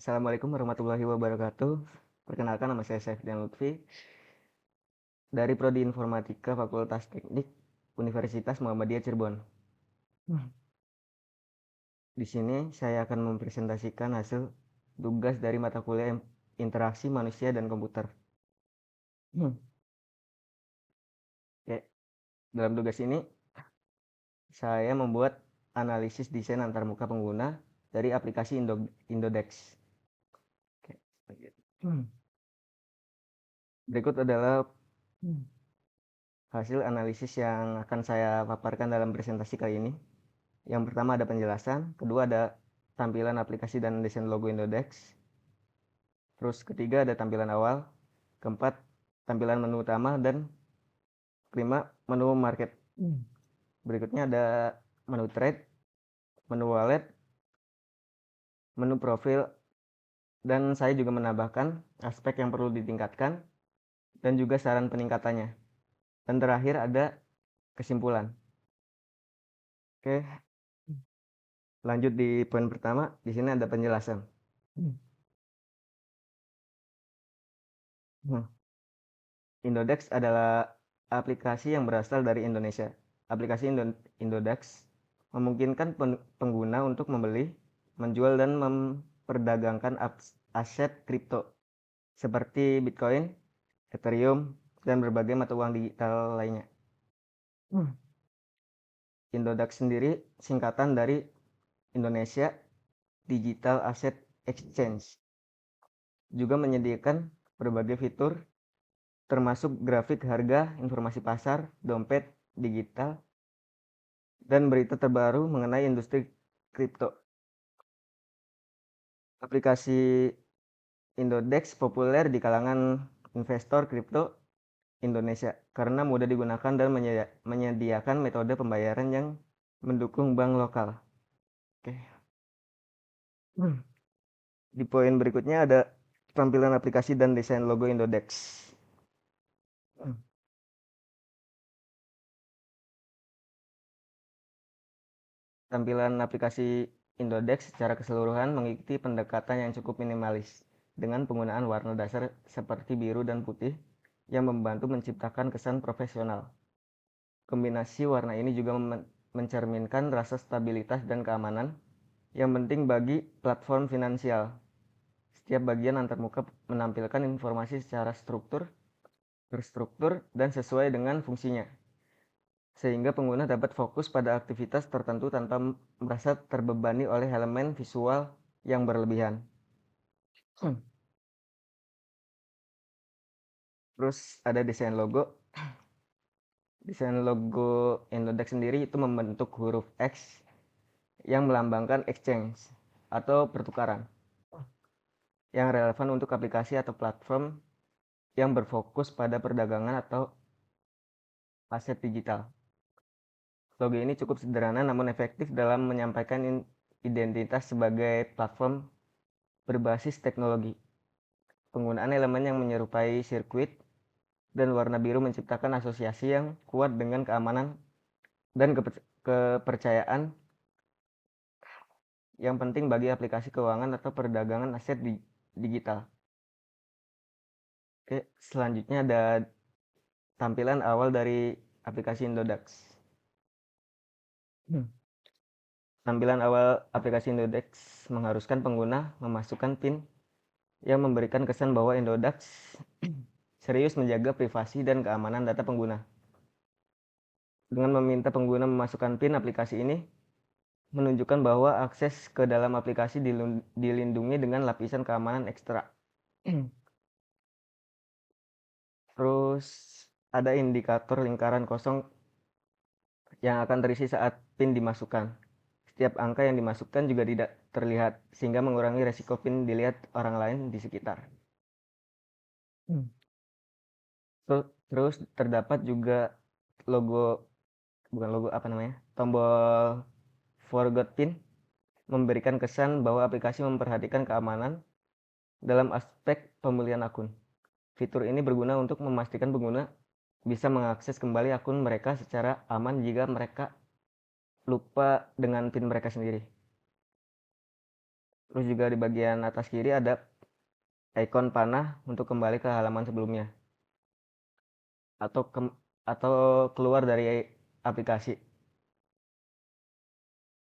Assalamualaikum warahmatullahi wabarakatuh. Perkenalkan nama saya Sefdian Lutfi dari Prodi Informatika Fakultas Teknik Universitas Muhammadiyah Cirebon. Di sini saya akan mempresentasikan hasil tugas dari mata kuliah Interaksi Manusia dan Komputer. Oke, dalam tugas ini saya membuat analisis desain antarmuka pengguna dari aplikasi Indodex. Oke, berikut adalah hasil analisis yang akan saya paparkan dalam presentasi kali ini. Yang pertama ada penjelasan, kedua ada tampilan aplikasi dan desain logo Indodex. Terus ketiga ada tampilan awal, keempat tampilan menu utama, dan kelima menu market. Berikutnya ada menu trade, menu wallet, menu profil, dan saya juga menambahkan aspek yang perlu ditingkatkan dan juga saran peningkatannya. Dan terakhir ada kesimpulan. Oke, lanjut di poin pertama. Di sini ada penjelasan. Indodex adalah aplikasi yang berasal dari Indonesia. Aplikasi Indodex memungkinkan pengguna untuk membeli, menjual, dan memperdagangkan aset kripto seperti Bitcoin, Ethereum, dan berbagai mata uang digital lainnya. Indodex sendiri singkatan dari Indonesia Digital Asset Exchange. Juga menyediakan berbagai fitur termasuk grafik harga, informasi pasar, dompet digital, dan berita terbaru mengenai industri kripto. Aplikasi Indodex populer di kalangan investor kripto Indonesia karena mudah digunakan dan menyediakan metode pembayaran yang mendukung bank lokal. Oke. Di poin berikutnya ada tampilan aplikasi dan desain logo Indodex. Tampilan aplikasi Indodex secara keseluruhan mengikuti pendekatan yang cukup minimalis dengan penggunaan warna dasar seperti biru dan putih yang membantu menciptakan kesan profesional. Kombinasi warna ini juga mencerminkan rasa stabilitas dan keamanan yang penting bagi platform finansial. Setiap bagian antarmuka menampilkan informasi secara terstruktur, dan sesuai dengan fungsinya, sehingga pengguna dapat fokus pada aktivitas tertentu tanpa merasa terbebani oleh elemen visual yang berlebihan. Terus ada desain logo. Desain logo Indodex sendiri itu membentuk huruf X yang melambangkan exchange atau pertukaran yang relevan untuk aplikasi atau platform yang berfokus pada perdagangan atau aset digital. Logo ini cukup sederhana namun efektif dalam menyampaikan identitas sebagai platform berbasis teknologi. Penggunaan elemen yang menyerupai sirkuit dan warna biru menciptakan asosiasi yang kuat dengan keamanan dan kepercayaan yang penting bagi aplikasi keuangan atau perdagangan aset digital. Oke, selanjutnya ada tampilan awal dari aplikasi Indodex. Tampilan awal aplikasi Indodex mengharuskan pengguna memasukkan PIN yang memberikan kesan bahwa Indodex serius menjaga privasi dan keamanan data pengguna. Dengan meminta pengguna memasukkan PIN aplikasi ini, menunjukkan bahwa akses ke dalam aplikasi dilindungi dengan lapisan keamanan ekstra. Terus ada indikator lingkaran kosong yang akan terisi saat PIN dimasukkan. Setiap angka yang dimasukkan juga tidak terlihat, sehingga mengurangi resiko PIN dilihat orang lain di sekitar. Terus terdapat juga tombol forgot PIN memberikan kesan bahwa aplikasi memperhatikan keamanan dalam aspek pemulihan akun. Fitur ini berguna untuk memastikan pengguna bisa mengakses kembali akun mereka secara aman jika mereka lupa dengan PIN mereka sendiri. Terus juga di bagian atas kiri ada ikon panah untuk kembali ke halaman sebelumnya atau atau keluar dari aplikasi,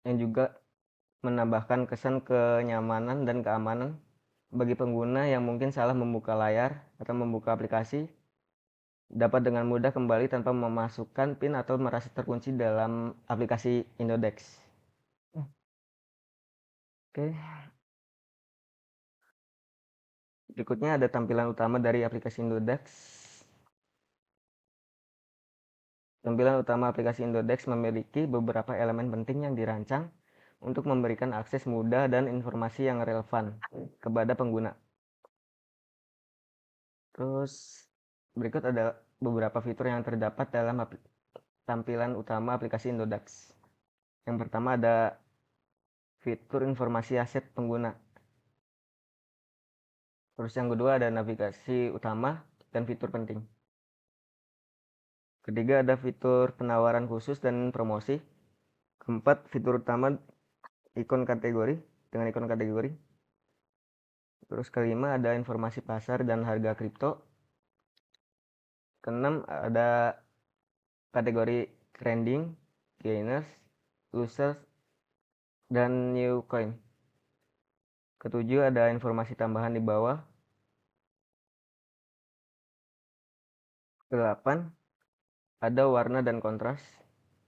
yang juga menambahkan kesan kenyamanan dan keamanan bagi pengguna yang mungkin salah membuka layar atau membuka aplikasi, dapat dengan mudah kembali tanpa memasukkan PIN atau merasa terkunci dalam aplikasi Indodex. Oke, berikutnya ada tampilan utama dari aplikasi Indodex. Tampilan utama aplikasi Indodex memiliki beberapa elemen penting yang dirancang untuk memberikan akses mudah dan informasi yang relevan kepada pengguna. Terus berikut ada beberapa fitur yang terdapat dalam tampilan utama aplikasi Indodex. Yang pertama ada fitur informasi aset pengguna. Terus yang kedua ada navigasi utama dan fitur penting. Ketiga ada fitur penawaran khusus dan promosi. Keempat, fitur utama ikon kategori dengan ikon kategori. Terus kelima ada informasi pasar dan harga kripto. Keenam ada kategori trending, gainers, losers, dan new coin. Ketujuh ada informasi tambahan di bawah. Kedelapan ada warna dan kontras.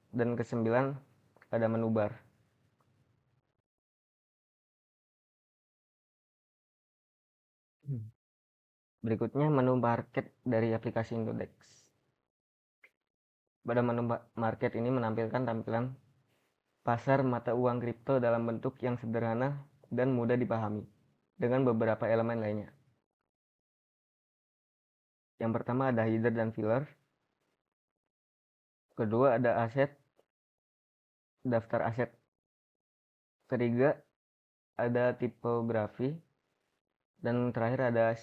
Dan kesembilan ada menu bar. Berikutnya menu market dari aplikasi Indodex. Pada menu market ini menampilkan tampilan pasar mata uang kripto dalam bentuk yang sederhana dan mudah dipahami dengan beberapa elemen lainnya. Yang pertama ada header dan filler. Kedua ada aset, daftar aset. Ketiga ada tipografi. Dan terakhir ada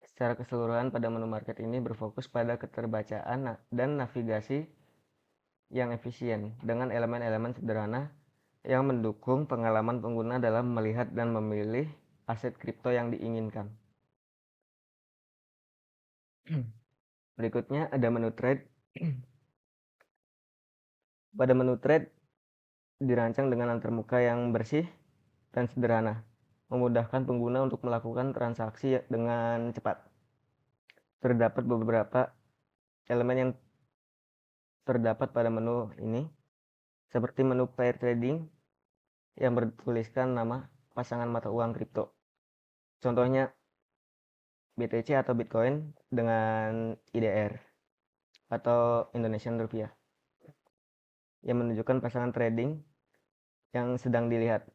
secara keseluruhan pada menu market ini berfokus pada keterbacaan dan navigasi yang efisien dengan elemen-elemen sederhana yang mendukung pengalaman pengguna dalam melihat dan memilih aset kripto yang diinginkan. Berikutnya ada menu trade. Pada menu trade dirancang dengan antarmuka yang bersih dan sederhana, memudahkan pengguna untuk melakukan transaksi dengan cepat. Terdapat beberapa elemen yang terdapat pada menu ini, seperti menu pair trading yang bertuliskan nama pasangan mata uang kripto. Contohnya BTC atau Bitcoin dengan IDR atau Indonesian Rupiah, yang menunjukkan pasangan trading yang sedang dilihat.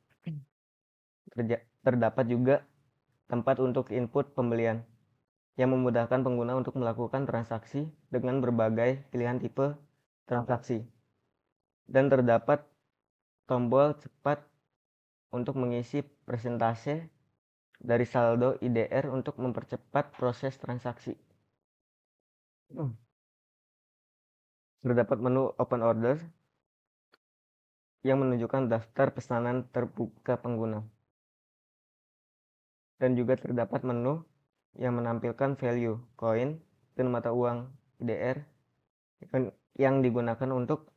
Terdapat juga tempat untuk input pembelian yang memudahkan pengguna untuk melakukan transaksi dengan berbagai pilihan tipe transaksi. Dan terdapat tombol cepat untuk mengisi persentase dari saldo IDR untuk mempercepat proses transaksi. Terdapat menu open order yang menunjukkan daftar pesanan terbuka pengguna. Dan juga terdapat menu yang menampilkan value, koin, dan mata uang IDR yang digunakan untuk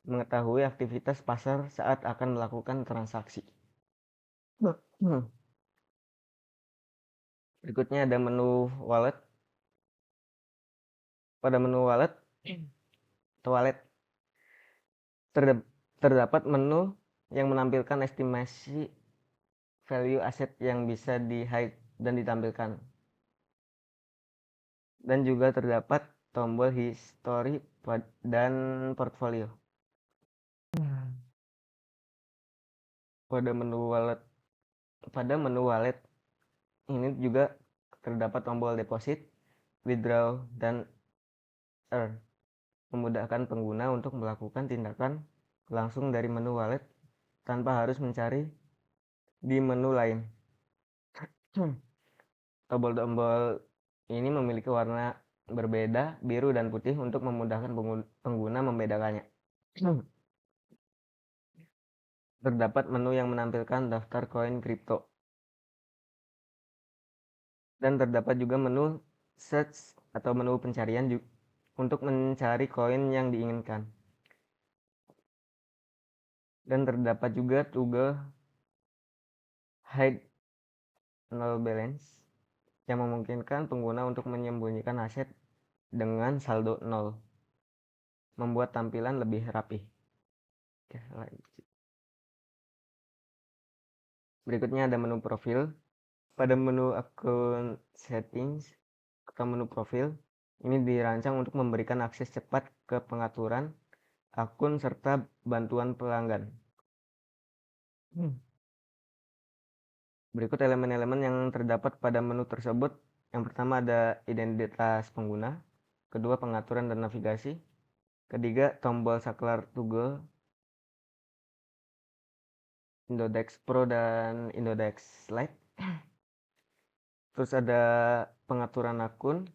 mengetahui aktivitas pasar saat akan melakukan transaksi. Berikutnya ada menu wallet. Pada menu wallet terdapat menu yang menampilkan estimasi value aset yang bisa di-hide dan ditampilkan. Dan juga terdapat tombol history dan portfolio. Pada menu wallet ini juga terdapat tombol deposit, withdraw, dan earn, memudahkan pengguna untuk melakukan tindakan langsung dari menu wallet tanpa harus mencari di menu lain. Tombol-tombol ini memiliki warna berbeda, biru dan putih, untuk memudahkan pengguna membedakannya. Terdapat menu yang menampilkan daftar koin kripto. Dan terdapat juga menu search atau menu pencarian untuk mencari koin yang diinginkan. Dan terdapat juga toggle hide null balance yang memungkinkan pengguna untuk menyembunyikan aset dengan saldo nol, membuat tampilan lebih rapih. Berikutnya ada menu profil. Pada menu akun settings atau menu profil, ini dirancang untuk memberikan akses cepat ke pengaturan akun serta bantuan pelanggan. Berikut elemen-elemen yang terdapat pada menu tersebut. Yang pertama ada identitas pengguna, kedua pengaturan dan navigasi, ketiga tombol saklar toggle, Indodex Pro dan Indodex Lite. Terus ada pengaturan akun.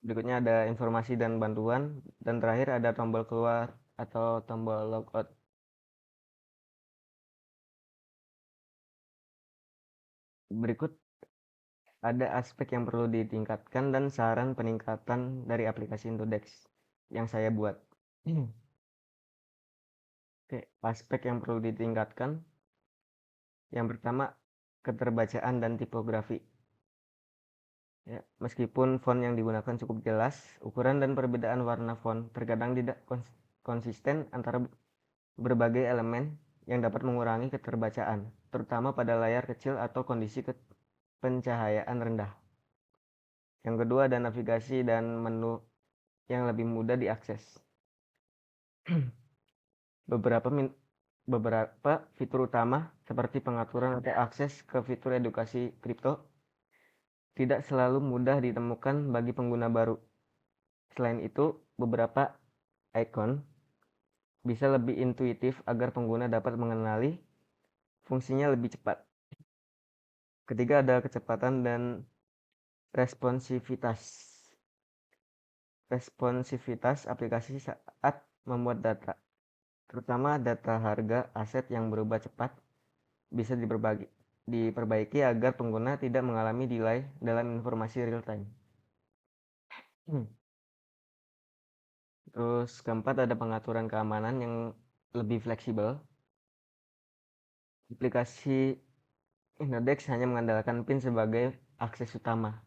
Berikutnya ada informasi dan bantuan, dan terakhir ada tombol keluar atau tombol logout. Berikut ada aspek yang perlu ditingkatkan dan saran peningkatan dari aplikasi Indodex yang saya buat. Oke, aspek yang perlu ditingkatkan. Yang pertama, keterbacaan dan tipografi. Ya, meskipun font yang digunakan cukup jelas, ukuran dan perbedaan warna font terkadang tidak konsisten antara berbagai elemen yang dapat mengurangi keterbacaan, terutama pada layar kecil atau kondisi pencahayaan rendah. Yang kedua ada navigasi dan menu yang lebih mudah diakses. Beberapa fitur utama seperti pengaturan atau akses ke fitur edukasi kripto tidak selalu mudah ditemukan bagi pengguna baru. Selain itu, beberapa icon bisa lebih intuitif agar pengguna dapat mengenali fungsinya lebih cepat. Ketiga ada kecepatan dan responsivitas. Responsivitas aplikasi saat membuat data, terutama data harga aset yang berubah cepat, bisa diperbaiki agar pengguna tidak mengalami delay dalam informasi real time. Terus keempat ada pengaturan keamanan yang lebih fleksibel. Aplikasi Indodex hanya mengandalkan PIN sebagai akses utama.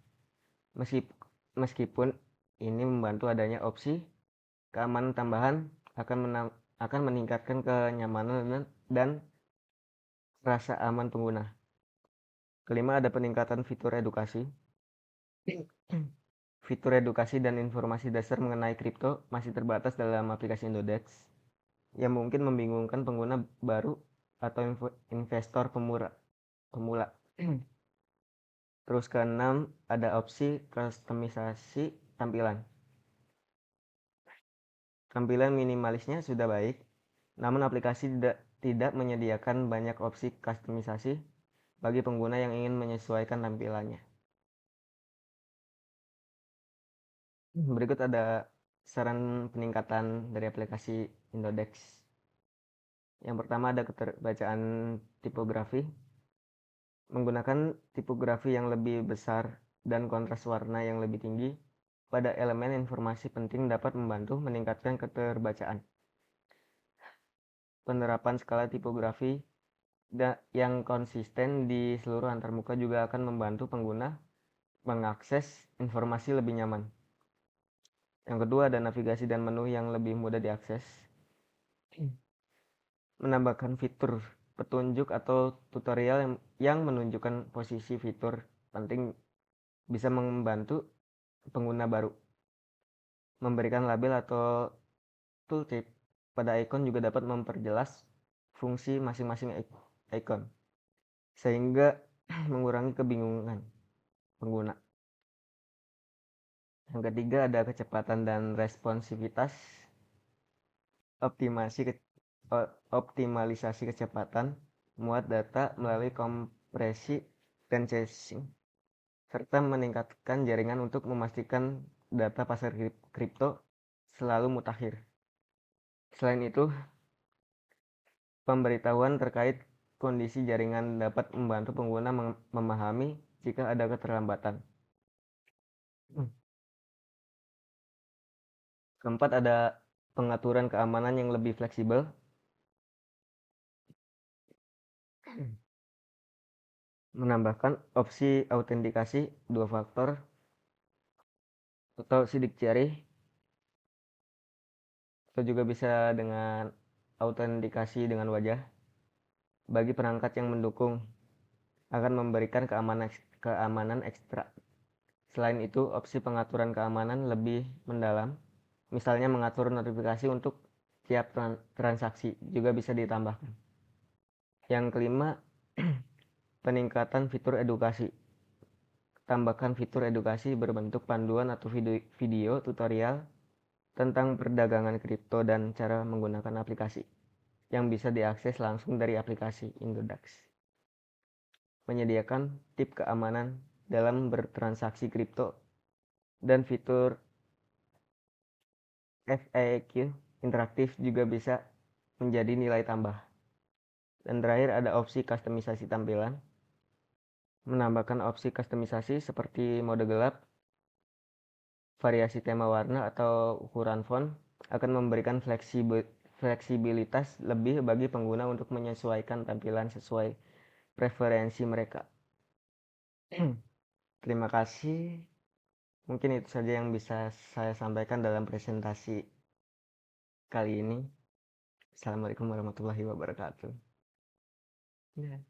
Meskipun ini membantu adanya opsi keamanan tambahan akan meningkatkan kenyamanan dan rasa aman pengguna. Kelima ada peningkatan fitur edukasi. Fitur edukasi dan informasi dasar mengenai kripto masih terbatas dalam aplikasi Indodex, yang mungkin membingungkan pengguna baru atau investor pemula. Terus keenam ada opsi kustomisasi tampilan. Tampilan minimalisnya sudah baik, namun aplikasi tidak menyediakan banyak opsi kustomisasi bagi pengguna yang ingin menyesuaikan tampilannya. Berikut ada saran peningkatan dari aplikasi Indodex. Yang pertama ada keterbacaan tipografi. Menggunakan tipografi yang lebih besar dan kontras warna yang lebih tinggi pada elemen informasi penting dapat membantu meningkatkan keterbacaan. Penerapan skala tipografi yang konsisten di seluruh antarmuka juga akan membantu pengguna mengakses informasi lebih nyaman. Yang kedua ada navigasi dan menu yang lebih mudah diakses. Menambahkan fitur petunjuk atau tutorial yang menunjukkan posisi fitur penting bisa membantu pengguna baru. Memberikan label atau tooltip pada icon juga dapat memperjelas fungsi masing-masing icon, sehingga mengurangi kebingungan pengguna. Yang ketiga ada kecepatan dan responsivitas. Optimalisasi kecepatan muat data melalui kompresi dan caching, serta meningkatkan jaringan untuk memastikan data pasar kripto selalu mutakhir. Selain itu, pemberitahuan terkait kondisi jaringan dapat membantu pengguna memahami jika ada keterlambatan. Keempat, ada pengaturan keamanan yang lebih fleksibel. Menambahkan opsi autentikasi 2 faktor atau sidik jari, atau juga bisa dengan autentikasi dengan wajah bagi perangkat yang mendukung, akan memberikan keamanan ekstra. Selain itu, opsi pengaturan keamanan lebih mendalam, misalnya mengatur notifikasi untuk tiap transaksi, juga bisa ditambahkan. Yang kelima, peningkatan fitur edukasi. Tambahkan fitur edukasi berbentuk panduan atau video tutorial tentang perdagangan kripto dan cara menggunakan aplikasi yang bisa diakses langsung dari aplikasi Indodax. Menyediakan tip keamanan dalam bertransaksi kripto dan fitur FAQ interaktif juga bisa menjadi nilai tambah. Dan terakhir, ada opsi kustomisasi tampilan. Menambahkan opsi kustomisasi seperti mode gelap, variasi tema warna, atau ukuran font akan memberikan fleksibilitas lebih bagi pengguna untuk menyesuaikan tampilan sesuai preferensi mereka. Terima kasih. Mungkin itu saja yang bisa saya sampaikan dalam presentasi kali ini. Assalamualaikum warahmatullahi wabarakatuh. Ya.